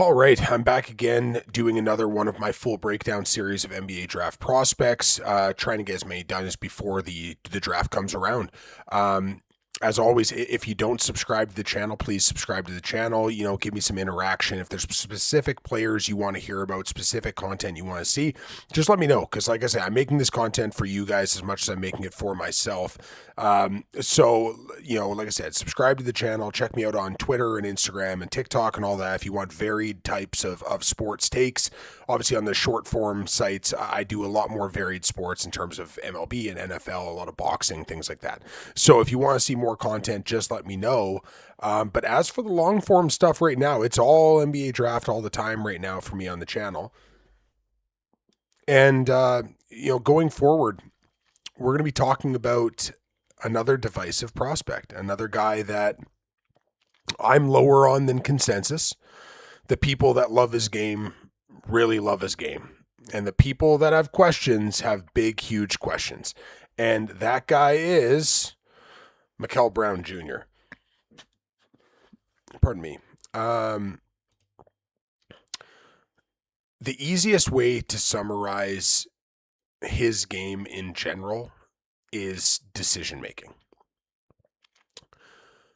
All right, I'm back again doing another one of my full breakdown series of NBA draft prospects, trying to get as many done as before the draft comes around. Um, as always, if you don't subscribe to the channel, please subscribe to the channel. Give me some interaction. If there's specific players you want to hear about, specific content you want to see, just let me know. Because, like I said, I'm making this content for you guys as much as I'm making it for myself. Like I said, subscribe to the channel. Check me out on Twitter and Instagram and TikTok and all that if you want varied types of sports takes. Obviously, on the short form sites, I do a lot more varied sports in terms of MLB and NFL, a lot of boxing, things like that. So if you want to see more content, just let me know. But as for the long form stuff right now, it's all NBA draft all the time right now for me on the channel. And, going forward, we're going to be talking about another divisive prospect, another guy that I'm lower on than consensus. The people that love his game really love his game. And the people that have questions have big, huge questions. And that guy is Mikel Brown Jr. Pardon me. The easiest way to summarize his game in general is decision making.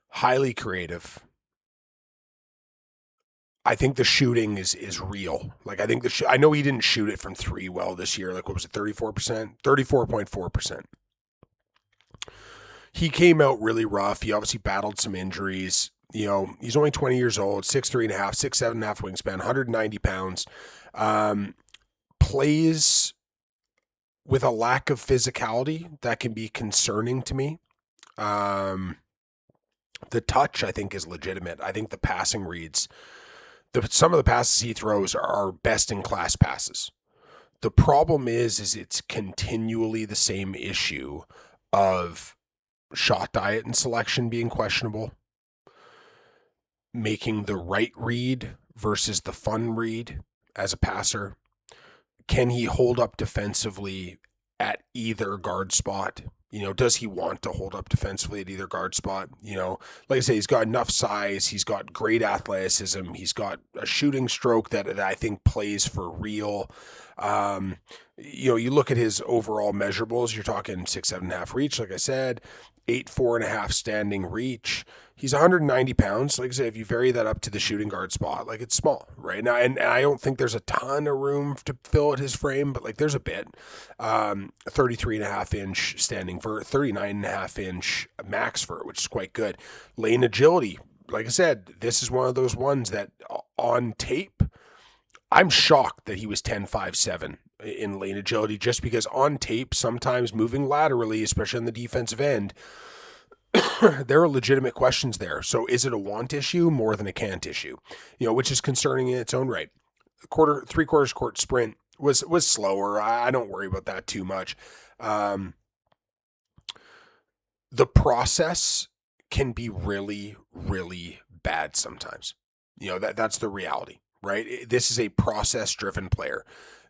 Highly creative. I think the shooting is real. Like, I think I know he didn't shoot it from three well this year. Like, what was it, 34%? 34.4%. He came out really rough. He obviously battled some injuries. He's only 20 years old, 6'3.5", 6'7.5" wingspan, 190 pounds. Plays with a lack of physicality that can be concerning to me. The touch, I think, is legitimate. I think the passing reads. Some of the passes he throws are best in class passes. The problem is it's continually the same issue of shot diet and selection being questionable, making the right read versus the fun read as a passer. Can he hold up defensively at either guard spot? Does he want to hold up defensively at either guard spot? Like I say, he's got enough size. He's got great athleticism. He's got a shooting stroke that I think plays for real. You look at his overall measurables, you're talking 6'7.5" reach, like I said, 8'4.5" standing reach. He's 190 pounds. Like I said, if you vary that up to the shooting guard spot, like, it's small, right? Now, and I don't think there's a ton of room to fill at his frame, but like there's a bit. 33.5" standing vert, 39.5" max vert, which is quite good. Lane agility, like I said, this is one of those ones that on tape, I'm shocked that he was 10.57 in lane agility, just because on tape, sometimes moving laterally, especially on the defensive end, there are legitimate questions there. So is it a want issue more than a can't issue? Which is concerning in its own right. Three-quarters court sprint was slower. I don't worry about that too much. The process can be really, really bad sometimes. That's the reality, right? This is a process-driven player.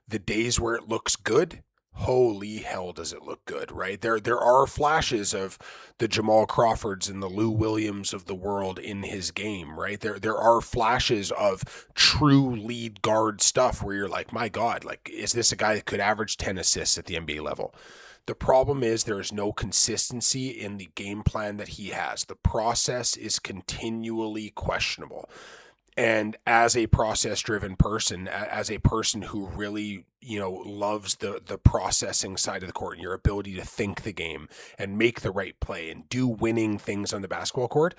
The days where it looks good, holy hell does it look good, right? There are flashes of the Jamal Crawfords and the Lou Williams of the world in his game, right? There are flashes of true lead guard stuff where you're like, my God, like, is this a guy that could average 10 assists at the NBA level? The problem is there is no consistency in the game plan that he has. The process is continually questionable. And as a process-driven person, as a person who really, loves the processing side of the court and your ability to think the game and make the right play and do winning things on the basketball court,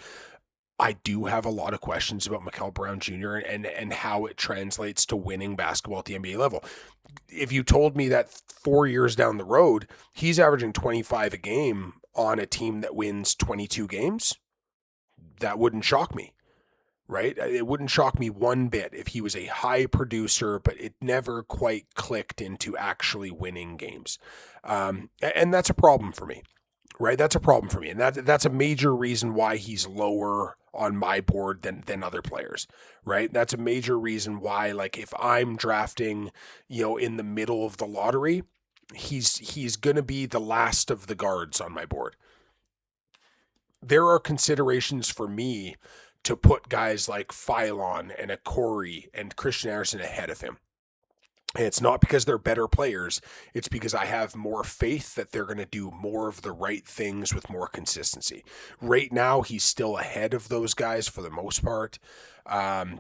I do have a lot of questions about Mikel Brown Jr. and how it translates to winning basketball at the NBA level. If you told me that 4 years down the road, he's averaging 25 a game on a team that wins 22 games, that wouldn't shock me. Right? It wouldn't shock me one bit if he was a high producer, but it never quite clicked into actually winning games. And that's a problem for me, right? That's a problem for me. And that's a major reason why he's lower on my board than other players, right? That's a major reason why, like, if I'm drafting, in the middle of the lottery, he's going to be the last of the guards on my board. There are considerations for me to put guys like Phylon and a Corey and Christian Anderson ahead of him. And it's not because they're better players. It's because I have more faith that they're going to do more of the right things with more consistency. Right now, he's still ahead of those guys for the most part,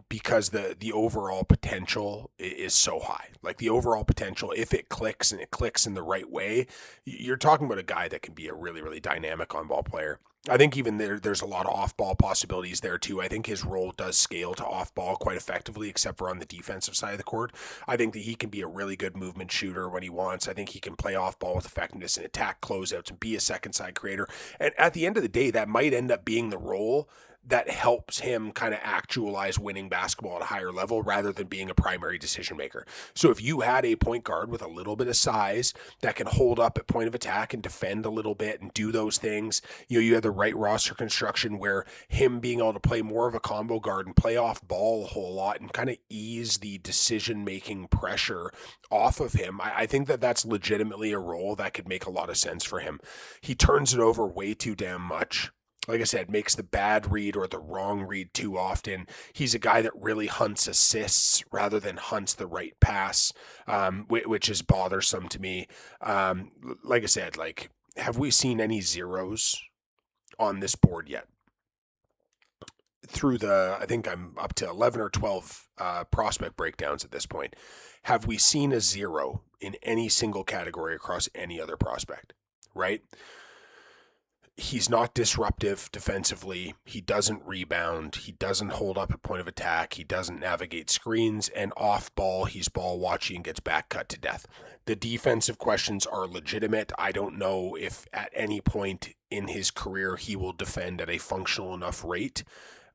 because the overall potential is so high. Like the overall potential, if it clicks and it clicks in the right way, you're talking about a guy that can be a really, really dynamic on-ball player. I think even there's a lot of off-ball possibilities there too. I think his role does scale to off-ball quite effectively, except for on the defensive side of the court. I think that he can be a really good movement shooter when he wants. I think he can play off-ball with effectiveness and attack closeouts and be a second-side creator. And at the end of the day, that might end up being the role that helps him kind of actualize winning basketball at a higher level rather than being a primary decision maker. So if you had a point guard with a little bit of size that can hold up at point of attack and defend a little bit and do those things, you have the right roster construction where him being able to play more of a combo guard and play off ball a whole lot and kind of ease the decision-making pressure off of him, I think that that's legitimately a role that could make a lot of sense for him. He turns it over way too damn much. Like I said, makes the bad read or the wrong read too often. He's a guy that really hunts assists rather than hunts the right pass, which is bothersome to me. Like I said, like, have we seen any zeros on this board yet? Through I think I'm up to 11 or 12 prospect breakdowns at this point. Have we seen a zero in any single category across any other prospect, right? He's not disruptive defensively. He doesn't rebound. He doesn't hold up at point of attack. He doesn't navigate screens. And off ball, he's ball watching and gets back cut to death. The defensive questions are legitimate. I don't know if at any point in his career he will defend at a functional enough rate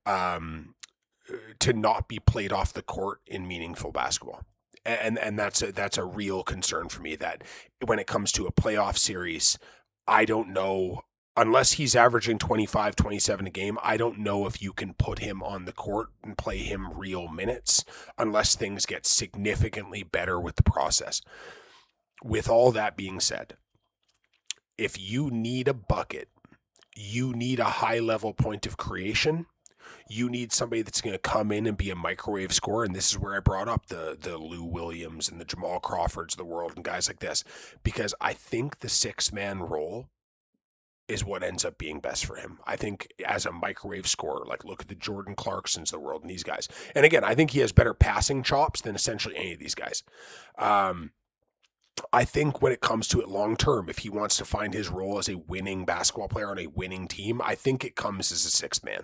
to not be played off the court in meaningful basketball. And that's a real concern for me, that when it comes to a playoff series, I don't know. Unless he's averaging 25, 27 a game, I don't know if you can put him on the court and play him real minutes unless things get significantly better with the process. With all that being said, if you need a bucket, you need a high-level point of creation, you need somebody that's going to come in and be a microwave scorer, and this is where I brought up the Lou Williams and the Jamal Crawfords of the world and guys like this, because I think the six-man role is what ends up being best for him. I think as a microwave scorer, like look at the Jordan Clarksons of the world and these guys. And again, I think he has better passing chops than essentially any of these guys. I think when it comes to it long term, if he wants to find his role as a winning basketball player on a winning team, I think it comes as a sixth man.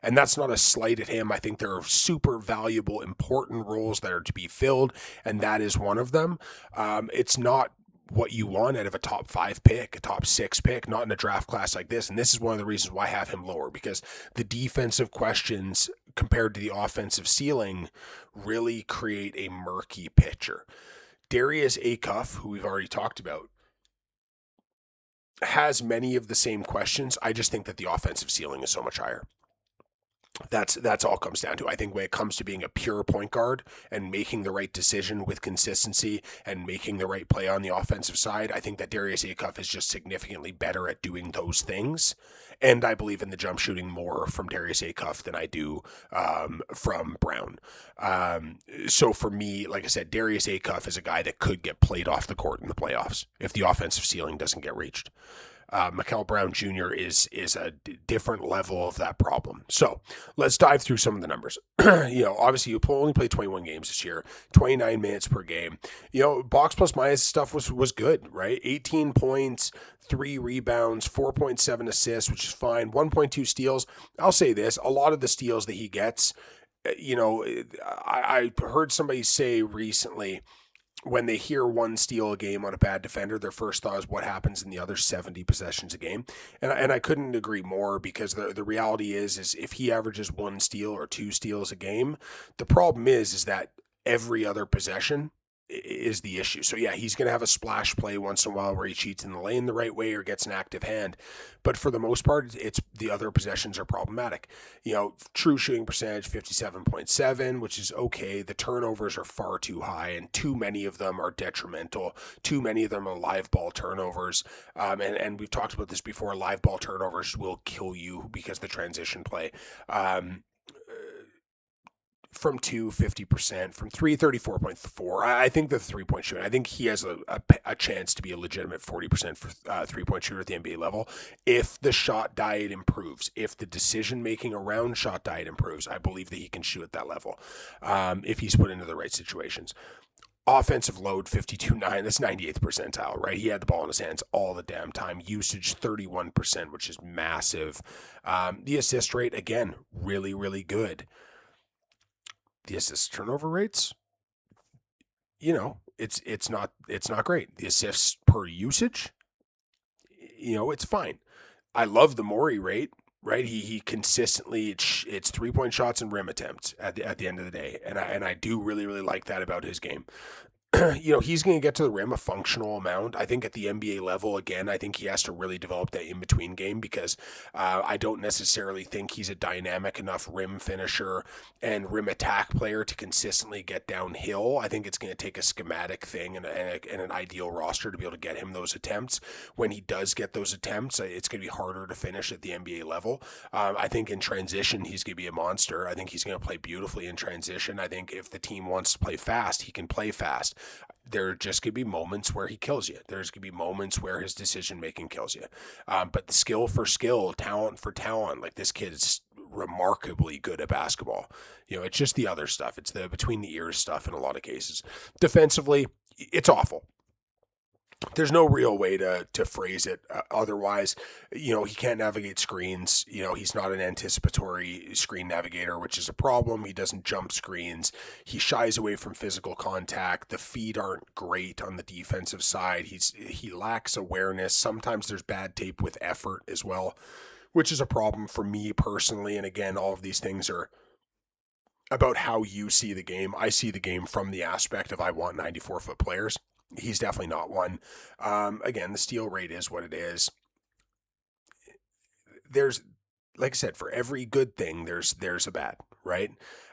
And that's not a slight at him. I think there are super valuable, important roles that are to be filled, and that is one of them. It's not what you want out of a top 5 pick, a top 6 pick, not in a draft class like this. And this is one of the reasons why I have him lower, because the defensive questions compared to the offensive ceiling really create a murky picture. Darius Acuff, who we've already talked about, has many of the same questions. I just think that the offensive ceiling is so much higher. That's all it comes down to. I think when it comes to being a pure point guard and making the right decision with consistency and making the right play on the offensive side, I think that Darius Acuff is just significantly better at doing those things. And I believe in the jump shooting more from Darius Acuff than I do from Brown. So for me, like I said, Darius Acuff is a guy that could get played off the court in the playoffs if the offensive ceiling doesn't get reached. Mikel Brown Jr. is a different level of that problem. So let's dive through some of the numbers. Obviously you only played 21 games this year, 29 minutes per game. Box plus minus stuff was good, right? 18 points, 3 rebounds, 4.7 assists, which is fine. 1.2 steals. I'll say this, a lot of the steals that he gets, I heard somebody say recently, when they hear one steal a game on a bad defender, their first thought is what happens in the other 70 possessions a game. And I couldn't agree more, because the reality is if he averages 1 steal or 2 steals a game, the problem is that every other possession is the issue. So yeah, he's going to have a splash play once in a while where he cheats in the lane the right way or gets an active hand. But for the most part, it's the other possessions are problematic. True shooting percentage, 57.7, which is okay. The turnovers are far too high, and too many of them are detrimental. Too many of them are live ball turnovers. And we've talked about this before. Live ball turnovers will kill you because the transition play. from 2, 50%, from 3, 34.4. I think the 3-point shooting, I think he has a chance to be a legitimate 40% for 3-point shooter at the NBA level. If the shot diet improves, if the decision making around shot diet improves, I believe that he can shoot at that level if he's put into the right situations. Offensive load 52.9, that's 98th percentile, right? He had the ball in his hands all the damn time. Usage 31%, which is massive. The assist rate, again, really, really good. The assist turnover rates, it's not great. The assists per usage, it's fine. I love the Morey rate, right? He consistently it's 3-point shots and rim attempts at the end of the day, and I do really, really like that about his game. He's going to get to the rim a functional amount. I think at the NBA level, again, I think he has to really develop that in-between game because I don't necessarily think he's a dynamic enough rim finisher and rim attack player to consistently get downhill. I think it's going to take a schematic thing and an ideal roster to be able to get him those attempts. When he does get those attempts, it's going to be harder to finish at the NBA level. I think in transition, he's going to be a monster. I think he's going to play beautifully in transition. I think if the team wants to play fast, he can play fast. There are just going to be moments where he kills you. There's going to be moments where his decision-making kills you. But the skill for skill, talent for talent, like this kid is remarkably good at basketball. It's just the other stuff. It's the between the ears stuff in a lot of cases. Defensively, it's awful. There's no real way to phrase it otherwise. He can't navigate screens. He's not an anticipatory screen navigator, which is a problem. He doesn't jump screens. He shies away from physical contact. The feet aren't great on the defensive side. He lacks awareness. Sometimes there's bad tape with effort as well, which is a problem for me personally. And again, all of these things are about how you see the game. I see the game from the aspect of I want 94-foot players. He's definitely not one. Again, the steal rate is what it is. There's, like I said, for every good thing, there's a bad, right?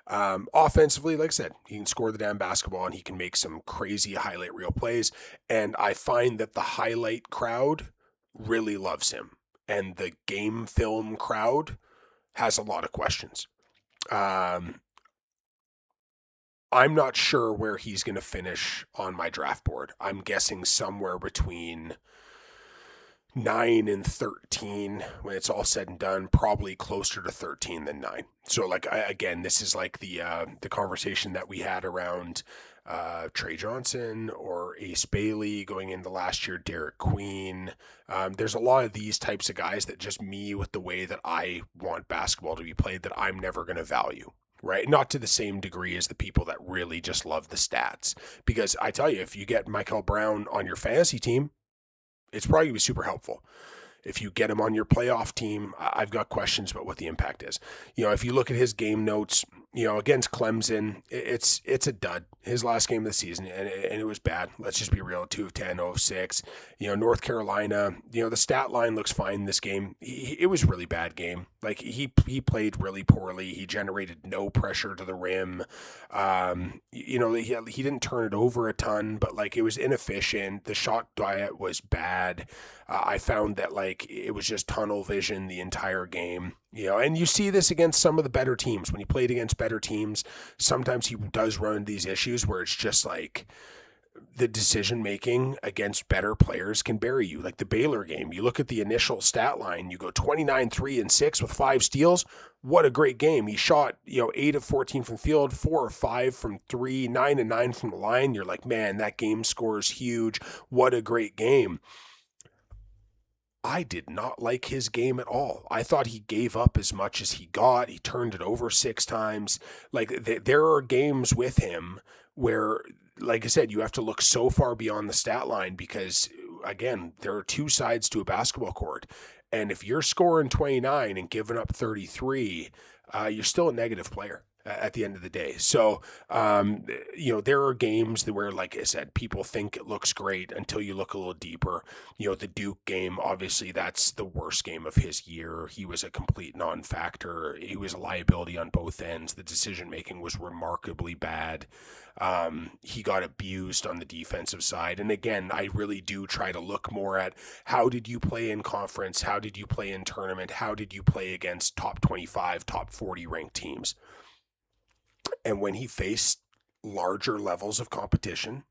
Offensively, like I said, he can score the damn basketball and he can make some crazy highlight reel plays. And I find that the highlight crowd really loves him. And the game film crowd has a lot of questions. I'm not sure where he's going to finish on my draft board. I'm guessing somewhere between 9 and 13 when it's all said and done, probably closer to 13 than 9. So again, this is like the conversation that we had around Trey Johnson or Ace Bailey going into last year, Derek Queen. There's a lot of these types of guys that just me with the way that I want basketball to be played that I'm never going to value. Right? Not to the same degree as the people that really just love the stats. Because I tell you, if you get Mikel Brown on your fantasy team, it's probably going to be super helpful. If you get him on your playoff team, I've got questions about what the impact is. If you look at his game notes, against Clemson, it's a dud. His last game of the season, and it was bad. Let's just be real, 2 of 10, 0 of 6. North Carolina, the stat line looks fine in this game. It was a really bad game. Like, he played really poorly. He generated no pressure to the rim. He didn't turn it over a ton, but, it was inefficient. The shot diet was bad. I found that, it was just tunnel vision the entire game. And you see this against some of the better teams. When he played against better teams, sometimes he does run into these issues where it's just the decision making against better players can bury you. Like the Baylor game, you look at the initial stat line, you go 29, 3, and 6 with 5 steals. What a great game. He shot, 8 of 14 from the field, 4 or 5 from 3, 9 and 9 from the line. You're like, man, that game score is huge. What a great game. I did not like his game at all. I thought he gave up as much as he got. He turned it over 6 times. There are games with him where, like I said, you have to look so far beyond the stat line because, again, there are 2 sides to a basketball court. And if you're scoring 29 and giving up 33, you're still a negative player at the end of the day. So, there are games where, like I said, people think it looks great until you look a little deeper. The Duke game, obviously that's the worst game of his year. He was a complete non-factor. He was a liability on both ends. The decision-making was remarkably bad. He got abused on the defensive side. And again, I really do try to look more at how did you play in conference? How did you play in tournament? How did you play against top 25, top 40 ranked teams? And when he faced larger levels of competition,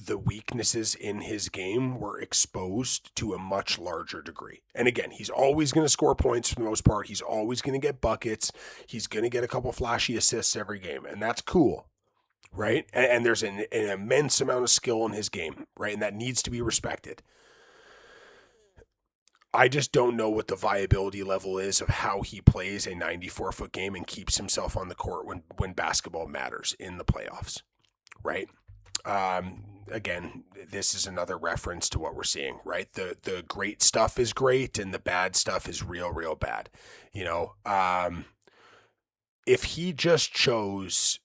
the weaknesses in his game were exposed to a much larger degree. And again, he's always going to score points for the most part. He's always going to get buckets. He's going to get a couple flashy assists every game, and that's cool, right? And there's an immense amount of skill in his game, right? And that needs to be respected. I just don't know what the viability level is of how he plays a 94-foot game and keeps himself on the court when basketball matters in the playoffs, right? Again, this is another reference to what we're seeing, right? The great stuff is great and the bad stuff is real, real bad. If he just chose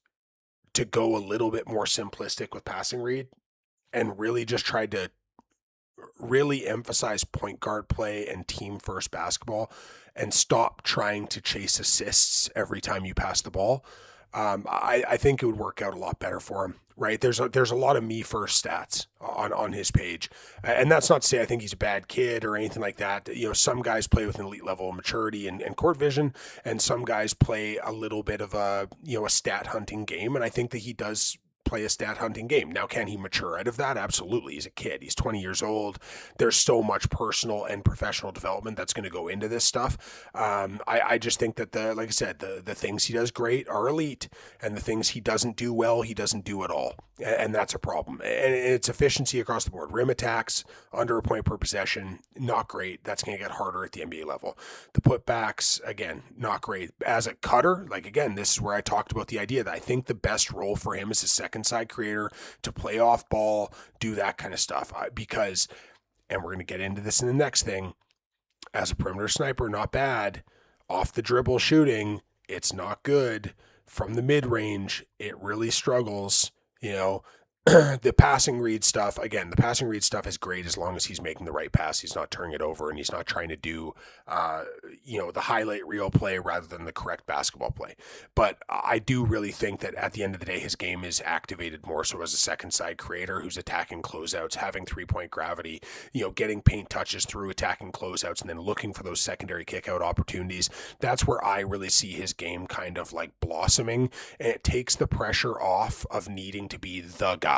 to go a little bit more simplistic with passing read and really just tried to really emphasize point guard play and team first basketball and stop trying to chase assists every time you pass the ball, I think it would work out a lot better for him, right? There's a lot of me first stats on his page, and that's not to say I think he's a bad kid or anything like that. Some guys play with an elite level of maturity and court vision, and some guys play a little bit of a stat hunting game, and I think that he does play a stat hunting game. Now, can he mature out of that? Absolutely. He's a kid. He's 20 years old. There's so much personal and professional development that's going to go into this stuff. I just think that like I said, the things he does great are elite, and the things he doesn't do well, he doesn't do at all. And that's a problem. And it's efficiency across the board. Rim attacks, under a point per possession, not great. That's going to get harder at the NBA level. The putbacks, again, not great. As a cutter, like again, this is where I talked about the idea that I think the best role for him is a second side creator to play off ball, do that kind of stuff. Because, and we're going to get into this in the next thing, as a perimeter sniper, not bad. Off the dribble shooting, it's not good. From the mid range, it really struggles. The passing read stuff, again, the passing read stuff is great as long as he's making the right pass. He's not turning it over and he's not trying to do, the highlight reel play rather than the correct basketball play. But I do really think that at the end of the day, his game is activated more so as a second side creator who's attacking closeouts, having 3-point gravity, getting paint touches through attacking closeouts and then looking for those secondary kick out opportunities. That's where I really see his game kind of like blossoming, and it takes the pressure off of needing to be the guy.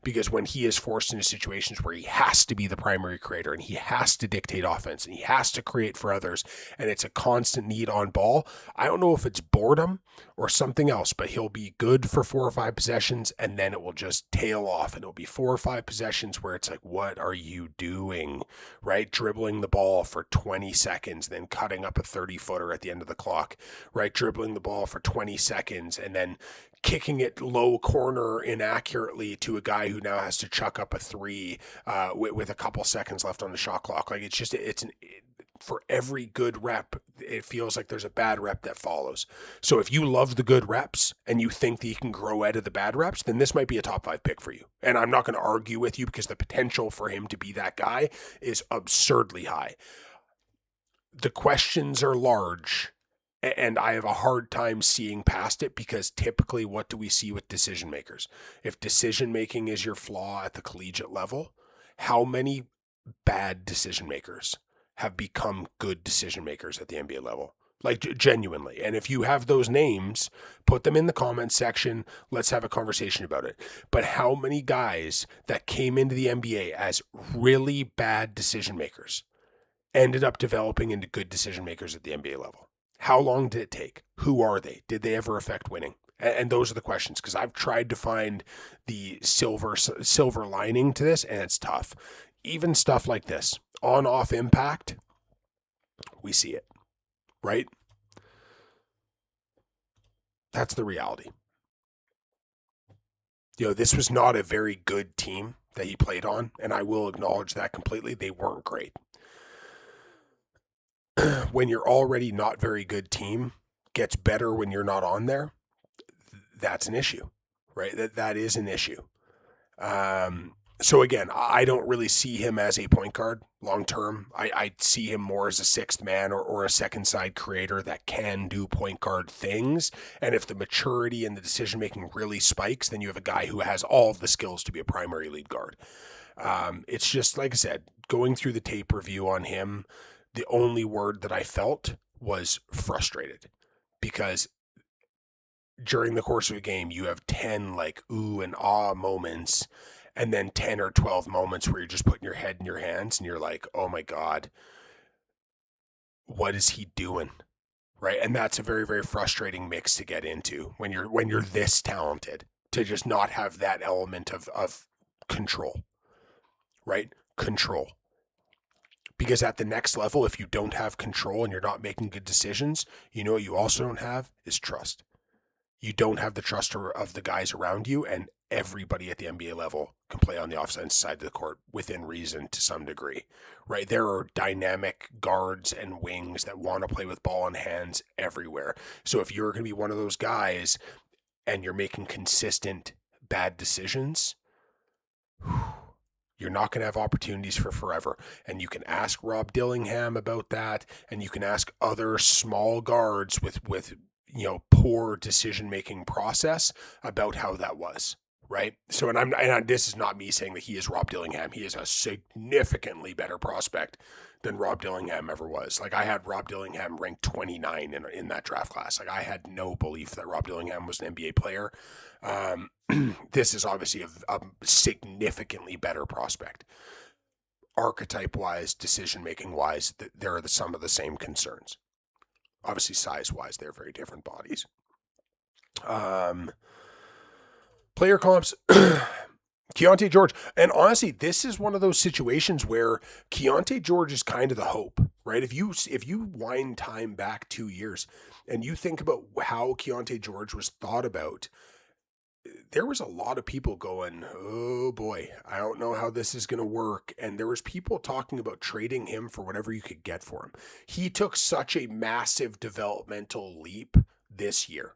Because when he is forced into situations where he has to be the primary creator and he has to dictate offense and he has to create for others and it's a constant need on ball, I don't know if it's boredom or something else, but he'll be good for 4 or 5 possessions and then it will just tail off and it'll be 4 or 5 possessions where it's like, what are you doing, right? Dribbling the ball for 20 seconds, then cutting up a 30-footer at the end of the clock, right? Dribbling the ball for 20 seconds and then kicking it low corner inaccurately to a guy who now has to chuck up a 3 with a couple seconds left on the shot clock. Like for every good rep, it feels like there's a bad rep that follows. So if you love the good reps and you think that you can grow out of the bad reps, then this might be a top 5 pick for you. And I'm not going to argue with you because the potential for him to be that guy is absurdly high. The questions are large, and I have a hard time seeing past it because typically what do we see with decision makers? If decision making is your flaw at the collegiate level, how many bad decision makers have become good decision makers at the NBA level? Like genuinely. And if you have those names, put them in the comments section. Let's have a conversation about it. But how many guys that came into the NBA as really bad decision makers ended up developing into good decision makers at the NBA level? How long did it take? Who are they? Did they ever affect winning? And those are the questions, because I've tried to find the silver lining to this, and it's tough. Even stuff like this, on-off impact, we see it, right? That's the reality. This was not a very good team that he played on, and I will acknowledge that completely. They weren't great. When you're already not very good team gets better when you're not on there, that's an issue, right? That is an issue. So again, I don't really see him as a point guard long term. I see him more as a sixth man or a second side creator that can do point guard things. And if the maturity and the decision making really spikes, then you have a guy who has all of the skills to be a primary lead guard. It's just, like I said, going through the tape review on him, the only word that I felt was frustrated, because during the course of a game, you have 10 like ooh and ah moments, and then 10 or 12 moments where you're just putting your head in your hands and you're like, oh my God, what is he doing? Right. And that's a very, very frustrating mix to get into when you're this talented, to just not have that element of control, right? Control. Because at the next level, if you don't have control and you're not making good decisions, you know what you also don't have is trust. You don't have the trust of the guys around you, and everybody at the NBA level can play on the offensive side of the court within reason to some degree, right? There are dynamic guards and wings that want to play with ball in hands everywhere. So if you're going to be one of those guys and you're making consistent bad decisions, you're not going to have opportunities for forever. And you can ask Rob Dillingham about that, and you can ask other small guards with poor decision making process about how that was, right? So, this is not me saying that he is Rob Dillingham. He is a significantly better prospect than Rob Dillingham ever was. Like, I had Rob Dillingham ranked 29 in that draft class. Like, I had no belief that Rob Dillingham was an NBA player. This is obviously a significantly better prospect. Archetype wise, decision making wise, there are some of the same concerns. Obviously, size wise, they're very different bodies. Player comps. Keontae George. And honestly, this is one of those situations where Keontae George is kind of the hope, right? If you wind time back 2 years and you think about how Keontae George was thought about, there was a lot of people going, oh boy, I don't know how this is going to work. And there was people talking about trading him for whatever you could get for him. He took such a massive developmental leap this year,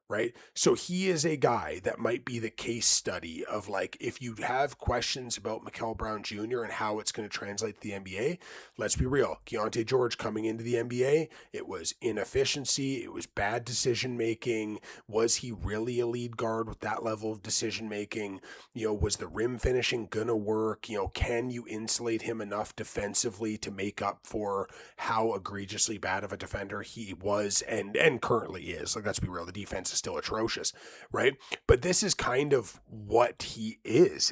right? So he is a guy that might be the case study of, like, if you have questions about Mikel Brown Jr. and how it's going to translate to the NBA, let's be real. Keontae George coming into the NBA, it was inefficiency. It was bad decision making. Was he really a lead guard with that level of decision making? Was the rim finishing going to work? Can you insulate him enough defensively to make up for how egregiously bad of a defender he was and currently is? Like, let's be real. The defense is still atrocious, right? But this is kind of what he is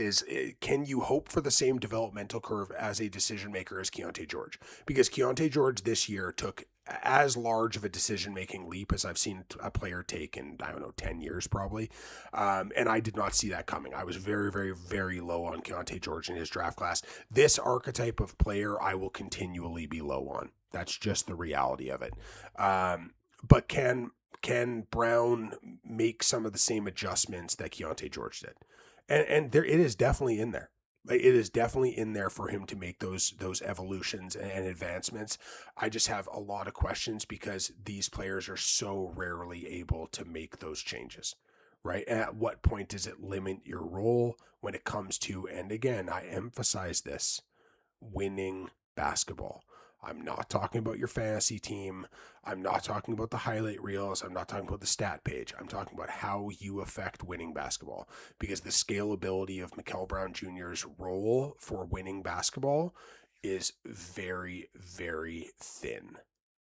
can you hope for the same developmental curve as a decision maker as Keontae George? Because Keontae George this year took as large of a decision-making leap as I've seen a player take in, 10 years probably. And I did not see that coming. I was very, very, very low on Keontae George in his draft class. This archetype of player I will continually be low on. That's just the reality of it. But can Brown make some of the same adjustments that Keontae George did? And there, it is definitely in there. Like, it is definitely in there for him to make those evolutions and advancements. I just have a lot of questions because these players are so rarely able to make those changes, right? At what point does it limit your role when it comes to, and again, I emphasize this, winning basketball? I'm not talking about your fantasy team. I'm not talking about the highlight reels. I'm not talking about the stat page. I'm talking about how you affect winning basketball, because the scalability of Mikel Brown Jr.'s role for winning basketball is very, very thin,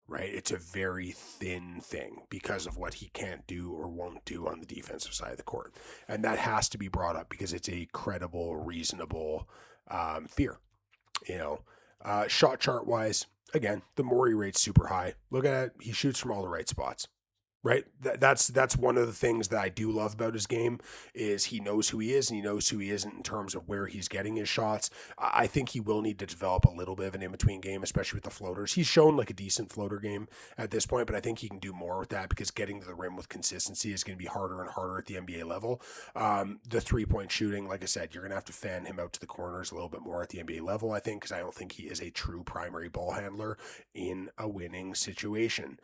right? It's a very thin thing because of what he can't do or won't do on the defensive side of the court. And that has to be brought up because it's a credible, reasonable fear, shot chart wise, again, the Morey rate's super high. Look at it. He shoots from all the right spots, right? That's one of the things that I do love about his game is he knows who he is and he knows who he isn't in terms of where he's getting his shots. I think he will need to develop a little bit of an in-between game, especially with the floaters. He's shown like a decent floater game at this point, but I think he can do more with that because getting to the rim with consistency is going to be harder and harder at the NBA level. The three-point shooting, like I said, you're going to have to fan him out to the corners a little bit more at the NBA level, I think, because I don't think he is a true primary ball handler in a winning situation.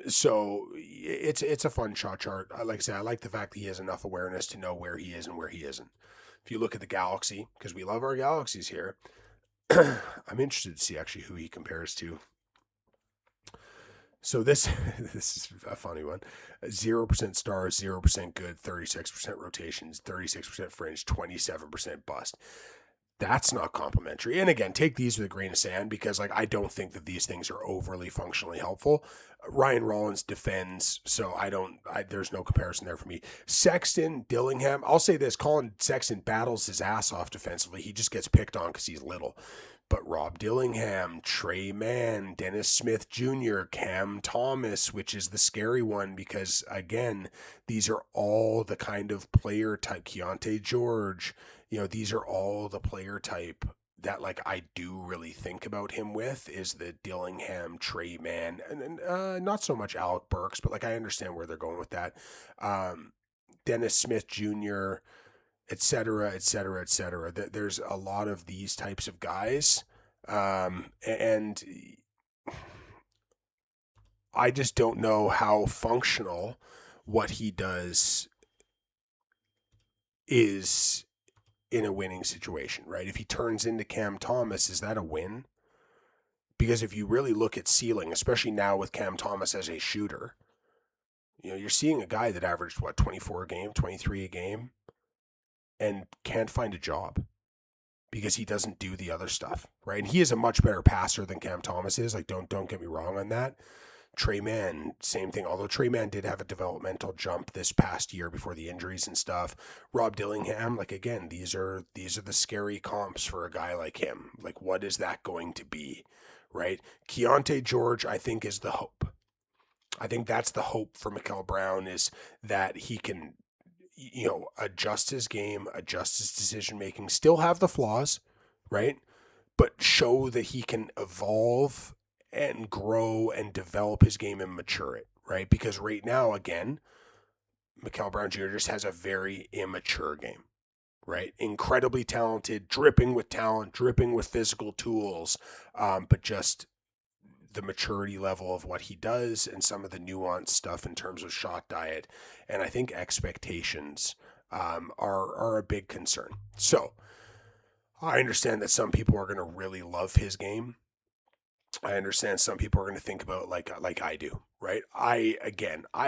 So it's a fun shot chart. Like I said, I like the fact that he has enough awareness to know where he is and where he isn't. If you look at the Galaxy, because we love our Galaxies here, I'm interested to see actually who he compares to. So this is a funny one. 0% stars, 0% good, 36% rotations, 36% fringe, 27% bust. That's not complimentary. And again, take these with a grain of sand because like I don't think that these things are overly functionally helpful. Ryan Rollins defends, so there's no comparison there for me. Sexton, Dillingham, I'll say this, Colin Sexton battles his ass off defensively. He just gets picked on because he's little. But Rob Dillingham, Trey Mann, Dennis Smith Jr., Cam Thomas, which is the scary one because, again, these are all the kind of player type. Keontae George, these are all the player type that, like, I do really think about him with is the Dillingham, Trey Mann, and not so much Alec Burks, but, like, I understand where they're going with that. Dennis Smith Jr., et cetera, et cetera, et cetera. There's a lot of these types of guys. And I just don't know how functional what he does is in a winning situation, right? If he turns into Cam Thomas, is that a win? Because if you really look at ceiling, especially now with Cam Thomas as a shooter, you're seeing a guy that averaged, 24 a game, 23 a game, and can't find a job because he doesn't do the other stuff, right? And he is a much better passer than Cam Thomas is. Like, don't get me wrong on that. Trey Mann, same thing. Although Trey Mann did have a developmental jump this past year before the injuries and stuff. Rob Dillingham, like again, these are the scary comps for a guy like him. Like, what is that going to be, right? Keontae George, I think, is the hope. I think that's the hope for Mikel Brown is that he can adjust his game, adjust his decision making, still have the flaws, right? But show that he can evolve and grow and develop his game and mature it, right? Because right now, again, Mikel Brown Jr. just has a very immature game, right? Incredibly talented, dripping with talent, dripping with physical tools, but just the maturity level of what he does and some of the nuanced stuff in terms of shot diet. And I think expectations are a big concern. So I understand that some people are going to really love his game. I understand some people are going to think about like I do, right? I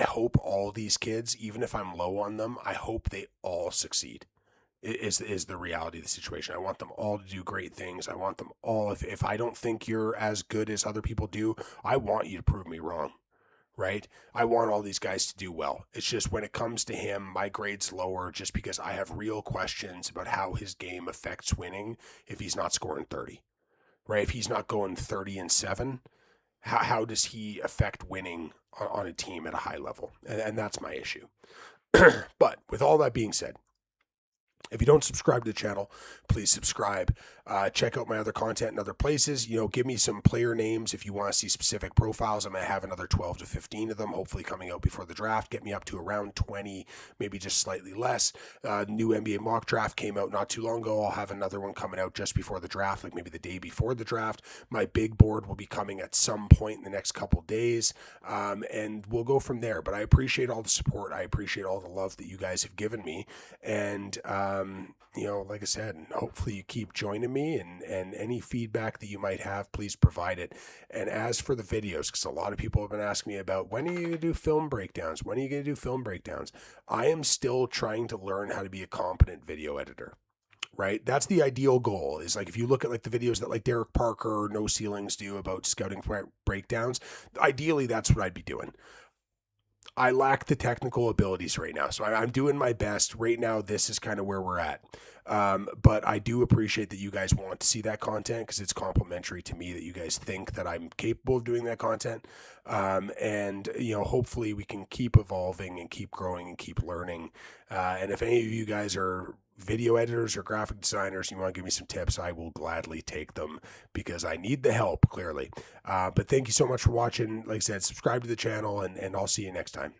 hope all these kids, even if I'm low on them, I hope they all succeed. Is the reality of the situation. I want them all to do great things. I want them all, if I don't think you're as good as other people do, I want you to prove me wrong, right? I want all these guys to do well. It's just when it comes to him, my grade's lower just because I have real questions about how his game affects winning if he's not scoring 30, right? If he's not going 30-7, how does he affect winning on a team at a high level? And that's my issue. But with all that being said, if you don't subscribe to the channel, please subscribe. Check out my other content in other places. Give me some player names if you want to see specific profiles. I might have another 12 to 15 of them, hopefully coming out before the draft. Get me up to around 20, maybe just slightly less. New NBA mock draft came out not too long ago. I'll have another one coming out just before the draft, like maybe the day before the draft. My big board will be coming at some point in the next couple days, and we'll go from there. But I appreciate all the support. I appreciate all the love that you guys have given me. And, like I said, hopefully you keep joining me and any feedback that you might have, please provide it. And as for the videos, because a lot of people have been asking me about when are you going to do film breakdowns? When are you going to do film breakdowns? I am still trying to learn how to be a competent video editor. Right? That's the ideal goal is like, if you look at like the videos that like Derek Parker or No Ceilings do about scouting breakdowns, ideally that's what I'd be doing. I lack the technical abilities right now. So I'm doing my best right now. This is kind of where we're at. But I do appreciate that you guys want to see that content because it's complimentary to me that you guys think that I'm capable of doing that content. And hopefully we can keep evolving and keep growing and keep learning. And if any of you guys are video editors or graphic designers, you want to give me some tips, I will gladly take them because I need the help, clearly. But thank you so much for watching. Like I said, subscribe to the channel and I'll see you next time.